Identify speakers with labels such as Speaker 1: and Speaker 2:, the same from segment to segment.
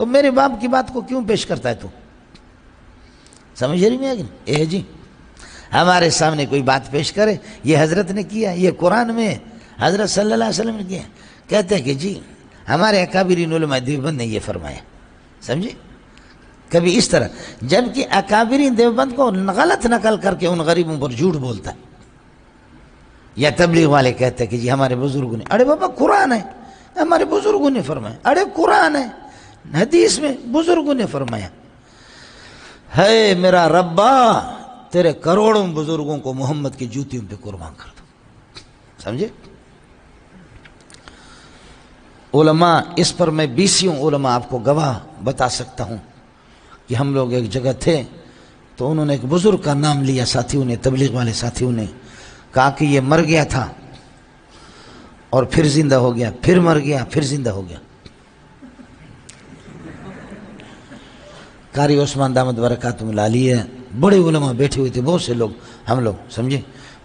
Speaker 1: تو میرے باپ کی بات کو کیوں پیش کرتا ہے تو؟ سمجھ رہی میں اے جی ہمارے سامنے کوئی بات پیش کرے، یہ حضرت نے کیا، یہ قرآن میں حضرت صلی اللہ علیہ وسلم نے کیا، کہتے ہیں کہ جی ہمارے اکابرین علماء دیوبند نے یہ فرمایا. سمجھے؟ کبھی اس طرح، جبکہ اکابرین دیوبند کو غلط نقل کر کے ان غریبوں پر جھوٹ بولتا ہے. یا تبلیغ والے کہتے ہیں کہ جی ہمارے بزرگوں نے، ارے بابا قرآن ہے، ہمارے بزرگوں نے فرمایا. ارے قرآن ہے، حدیث میں بزرگوں نے فرمایا. ہے میرا ربا تیرے کروڑوں بزرگوں کو محمد کی جوتیوں پہ قربان کر دو. سمجھے؟ علماء، اس پر میں 20 علماء آپ کو گواہ بتا سکتا ہوں کہ ہم لوگ ایک جگہ تھے تو انہوں نے ایک بزرگ کا نام لیا، ساتھیوں نے، تبلیغ والے ساتھیوں نے کہا کہ یہ مر گیا تھا اور پھر زندہ ہو گیا، پھر مر گیا، پھر زندہ ہو گیا. قاری عثمان دامت برکاتہم اللہ علیہ، بڑے علماء بیٹھے ہوئے تھے، بہت سے لوگ، ہم لوگ سمجھے.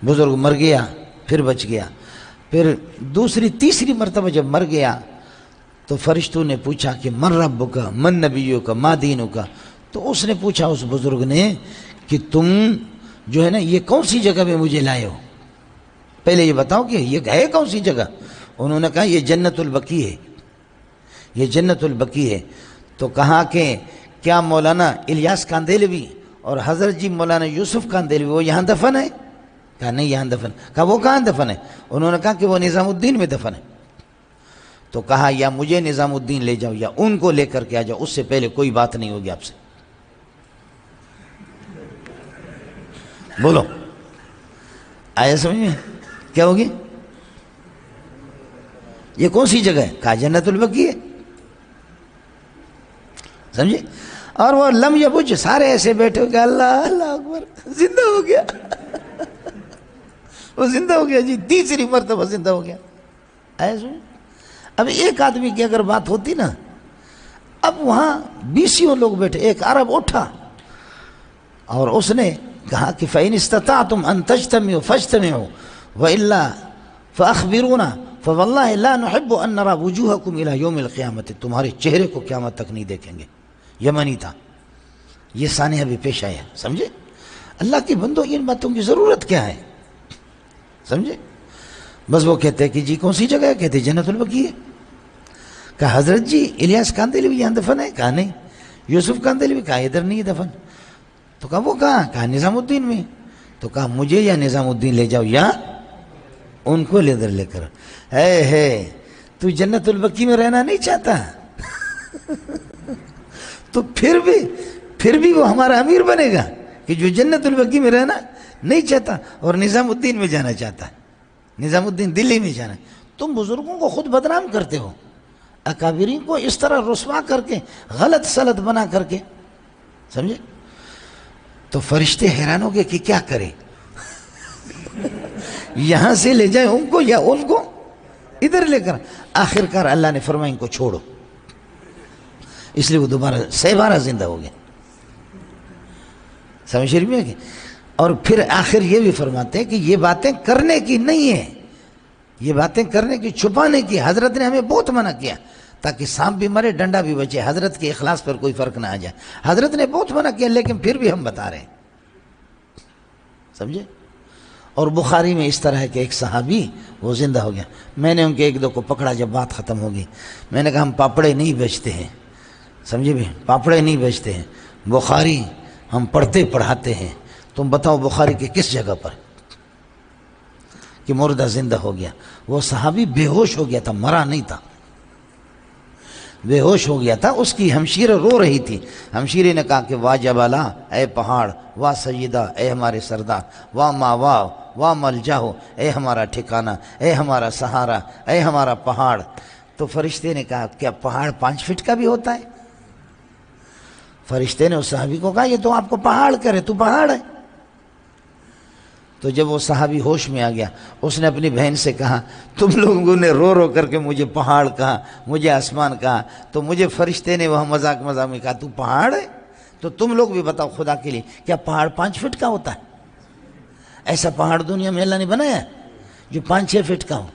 Speaker 1: بزرگ مر گیا، پھر بچ گیا، پھر دوسری تیسری مرتبہ جب مر گیا تو فرشتوں نے پوچھا کہ من ربک کا، من نبیوں کا، ما دینوں کا. تو اس نے پوچھا اس بزرگ نے کہ تم جو ہے نا یہ کون سی جگہ میں مجھے لائے ہو، پہلے یہ بتاؤ کہ یہ ہے کون سی جگہ. انہوں نے کہا یہ جنت البقیع ہے، یہ جنت البقیع ہے. تو کہا کہ کیا مولانا الیاس کاندیلوی اور حضرت جی مولانا یوسف کاندیلوی وہ یہاں دفن ہے؟ کہا نہیں یہاں دفن. کہا وہ کہاں دفن ہے؟ انہوں نے کہا کہ وہ نظام الدین میں دفن ہے. تو کہا یا مجھے نظام الدین لے جاؤ یا ان کو لے کر کے آ جاؤ، اس سے پہلے کوئی بات نہیں ہوگی آپ سے. بولو آیا سمجھ میں کیا ہوگی؟ یہ کون سی جگہ ہے؟ کہا جنت البقیع ہے. سمجھے؟ اور وہ لم یبج سارے ایسے بیٹھے ہو کہ اللہ اللہ اکبر، زندہ ہو گیا. وہ زندہ ہو گیا جی، تیسری مرتبہ زندہ ہو گیا. آیا سمجھ؟ اب ایک آدمی کی اگر بات ہوتی نا، اب وہاں 20 لوگ بیٹھے، ایک عرب اٹھا اور اس نے کہا کہ فَإِنِ اسْتَطَعْتُمْ أَن تَجْتَمِعُوا فَاجْتَمِعُوا وَإِلَّا فَأَخْبِرُونَا فَوَاللَّهِ لَا نُحِبُّ أَن نَرَى وُجُوهَكُمْ إِلَى يَوْمِ الْقِيَامَةِ. تمہارے چہرے کو قیامت تک نہیں دیکھیں گے. یمنی تھا یہ، سانحہ بھی پیش آیا. سمجھے؟ اللہ کے بندو ان باتوں کی ضرورت کیا ہے؟ سمجھے؟ بس وہ کہتے ہیں کہ جی کون سی جگہ ہے؟ کہتے جنت البقیع ہے. کہا حضرت جی الیاس کاندیلوی یہاں دفن ہے؟ کہا نہیں. یوسف کاندیلوی؟ کہا ادھر نہیں ہے دفن. تو کہا وہ کہاں؟ کہا نظام الدین میں. تو کہا مجھے یا نظام الدین لے جاؤ یا ان کو ادھر لے کر. ہے تو جنت البقیع میں رہنا نہیں چاہتا تو پھر بھی وہ ہمارا امیر بنے گا کہ جو جنت البقیع میں رہنا نہیں چاہتا اور نظام الدین میں جانا چاہتا ہے. نظام الدین دلی میں جانا ہے. تم بزرگوں کو خود بدنام کرتے ہو، اکابرین کو اس طرح رسوا کر کے، غلط سلط بنا کر کے. سمجھے؟ تو فرشتے حیران ہو گئے کہ کیا کریں، یہاں سے لے جائیں ان کو یا ان کو ادھر لے کر. آخر کار اللہ نے فرمایا ان کو چھوڑو، اس لیے وہ دوبارہ 6 زندہ ہو گئے. سمجھ شریف میں کہ اور پھر آخر یہ بھی فرماتے ہیں کہ یہ باتیں کرنے کی نہیں ہیں، یہ باتیں کرنے کی، چھپانے کی. حضرت نے ہمیں بہت منع کیا تاکہ سانپ بھی مرے ڈنڈا بھی بچے، حضرت کے اخلاص پر کوئی فرق نہ آ جائے. حضرت نے بہت منع کیا لیکن پھر بھی ہم بتا رہے ہیں. سمجھے؟ اور بخاری میں اس طرح ہے کہ ایک صحابی وہ زندہ ہو گیا. میں نے ان کے ایک دو کو پکڑا جب بات ختم ہو گئی. میں نے کہا ہم پاپڑے نہیں بیچتے ہیں، سمجھے بھی، پاپڑے نہیں بیچتے ہیں، بخاری ہم پڑھاتے ہیں. تم بتاؤ بخاری کے کس جگہ پر کہ مردہ زندہ ہو گیا؟ وہ صحابی بے ہوش ہو گیا تھا، مرا نہیں تھا، بے ہوش ہو گیا تھا. اس کی ہمشیرہ رو رہی تھی. ہمشیرے نے کہا کہ واہ جبالا اے پہاڑ، واہ سیدہ اے ہمارے سردار، واہ ماوا واہ ملجاہو اے ہمارا ٹھکانہ، اے ہمارا سہارا، اے ہمارا پہاڑ. تو فرشتے نے کہا کیا پہاڑ 5 فٹ کا بھی ہوتا ہے؟ فرشتے نے اس صحابی کو کہا یہ تو آپ کو پہاڑ کرے، تو پہاڑ ہے. تو جب وہ صحابی ہوش میں آ گیا، اس نے اپنی بہن سے کہا تم لوگوں نے رو رو کر کے مجھے پہاڑ کہا، مجھے آسمان کہا، تو مجھے فرشتے نے وہاں مذاق میں کہا تو پہاڑ ہے. تو تم لوگ بھی بتاؤ خدا کے لیے کیا پہاڑ 5 فٹ کا ہوتا ہے؟ ایسا پہاڑ دنیا میں اللہ نے بنایا ہے جو 5-6 فٹ کا ہو؟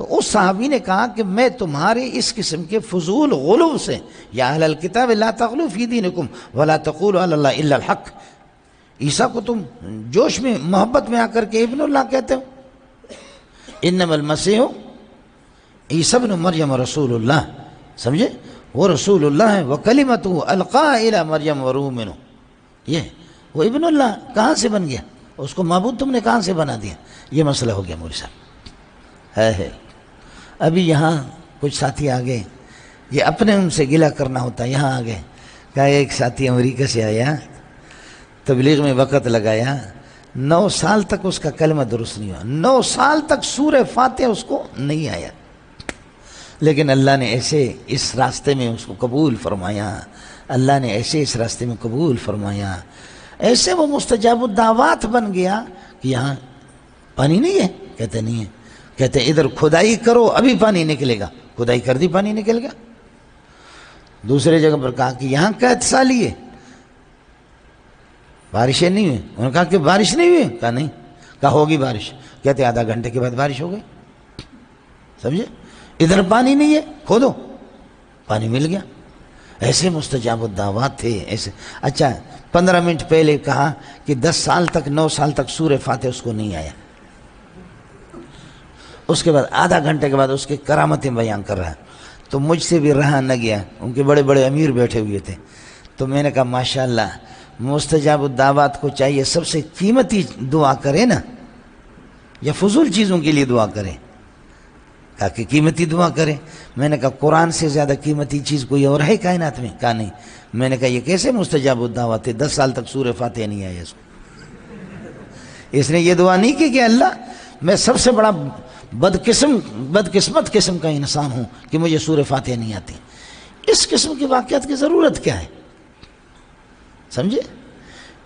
Speaker 1: تو اس صحابی نے کہا کہ میں تمہارے اس قسم کے فضول غلو سے، یا اہل الکتاب لا تغلو فی دینکم ولا تقولوا علی اللہ الا الحق، عیسیٰ کو تم جوش میں محبت میں آ کر کے ابن اللہ کہتے ہو، انما المسیح عیسیٰ ابن مریم رسول اللہ، سمجھے، وہ رسول اللہ ہے، وکلمتہ القاها الی مریم وروح منہ، یہ وہ ابن اللہ کہاں سے بن گیا، اس کو معبود تم نے کہاں سے بنا دیا؟ یہ مسئلہ ہو گیا مولوی صاحب ہے۔ ابھی یہاں کچھ ساتھی آگے، یہ اپنے ان سے گلہ کرنا ہوتا ہے، یہاں آگے کہا ایک ساتھی امریکہ سے آیا، تبلیغ میں وقت لگایا، 9 سال تک اس کا کلمہ درست نہیں ہوا، 9 سال تک سورہ فاتحہ اس کو نہیں آیا، لیکن اللہ نے ایسے اس راستے میں اس کو قبول فرمایا، اللہ نے ایسے اس راستے میں قبول فرمایا، ایسے وہ مستجاب الدعوات بن گیا کہ یہاں پانی نہیں ہے، کہتے نہیں ہے، کہتے ادھر کھدائی کرو ابھی پانی نکلے گا، کھدائی کر دی پانی نکل گیا۔ دوسرے جگہ پر کہا کہ یہاں قحط سالی ہے، بارشیں نہیں ہوئی، انہوں نے کہا کہ بارش نہیں ہوئی، کہا نہیں، کہا ہوگی بارش، کہتے آدھا گھنٹے کے بعد بارش ہو گئی، سمجھے، ادھر پانی نہیں ہے، کھودو، پانی مل گیا۔ ایسے مستجاب الدعوات تھے ایسے۔ اچھا 15 منٹ پہلے کہا کہ 10 سال تک 9 سال تک سورہ فاتحہ اس کو نہیں آیا، اس کے بعد آدھا گھنٹے کے بعد اس کی کرامتیں بیان کر رہا ہے، تو مجھ سے بھی رہا نہ گیا، ان کے بڑے بڑے امیر بیٹھے ہوئے تھے، تو میں نے کہا ماشاءاللہ مستجاب الدعوات کو چاہیے سب سے قیمتی دعا کرے نا، یا فضول چیزوں کے لیے دعا کرے، کہا کہ قیمتی دعا کرے۔ میں نے کہا قرآن سے زیادہ قیمتی چیز کوئی اور ہے کائنات میں؟ کہا نہیں۔ میں نے کہا یہ کیسے مستجاب الدعوات ہے، 10 سال تک سورہ فاتحہ نہیں آیا اس کو، اس نے یہ دعا نہیں کی کہ اللہ میں سب سے بڑا بدقسمت قسم کا انسان ہوں کہ مجھے سورہ فاتحہ نہیں آتی۔ اس قسم کی واقعات کی ضرورت کیا ہے، سمجھے،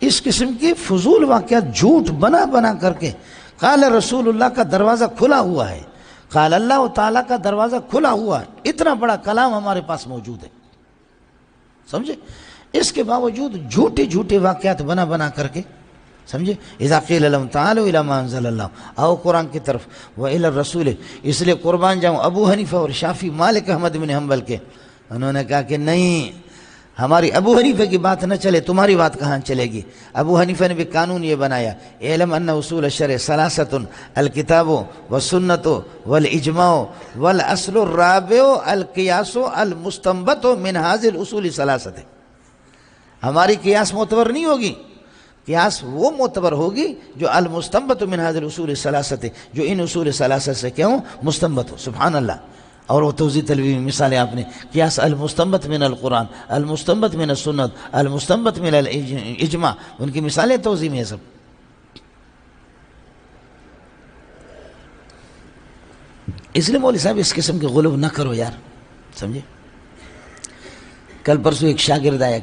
Speaker 1: اس قسم کی فضول واقعات جھوٹ بنا بنا کر کے۔ قال رسول اللہ کا دروازہ کھلا ہوا ہے، قال اللہ تعالیٰ کا دروازہ کھلا ہوا ہے، اتنا بڑا کلام ہمارے پاس موجود ہے، سمجھے، اس کے باوجود جھوٹے جھوٹے واقعات بنا بنا کر کے، سمجھے، اذا قیل لهم تعالوا الى ما انزل اللہ، آؤ قرآن کی طرف، والى الرسول۔ اس لیے قربان جاؤں ابو حنیفہ اور شافعی مالک احمد بن حنبل کے، انہوں نے کہا کہ نہیں، ہماری ابو حنیفہ کی بات نہ چلے، تمہاری بات کہاں چلے گی۔ ابو حنیفہ نے بھی قانون یہ بنایا، اعلم ان اصول الشرع ثلاثۃ الکتاب والسنۃ والاجماع والاصل الرابع القیاس المستنبط من هذه الاصول الثلاثۃ۔ ہماری قیاس معتبر نہیں ہوگی، قیاس وہ معتبر ہوگی جو المستنبط من هذه الاصول الثلاثۃ، جو ان اصول ثلاثہ سے کیوں مستنبط ہو، سبحان اللہ۔ اور وہ توضیح تلوی میں مثالیں آپ نے، قیاس المستنبط من القرآن، المستنبط من السنت، المستنبط من الاجماع، ان کی مثالیں توضیح میں ہے سب۔ اس لیے مولوی صاحب اس قسم کے غلو نہ کرو یار، سمجھے۔ کل پرسوں ایک شاگرد آیا کہ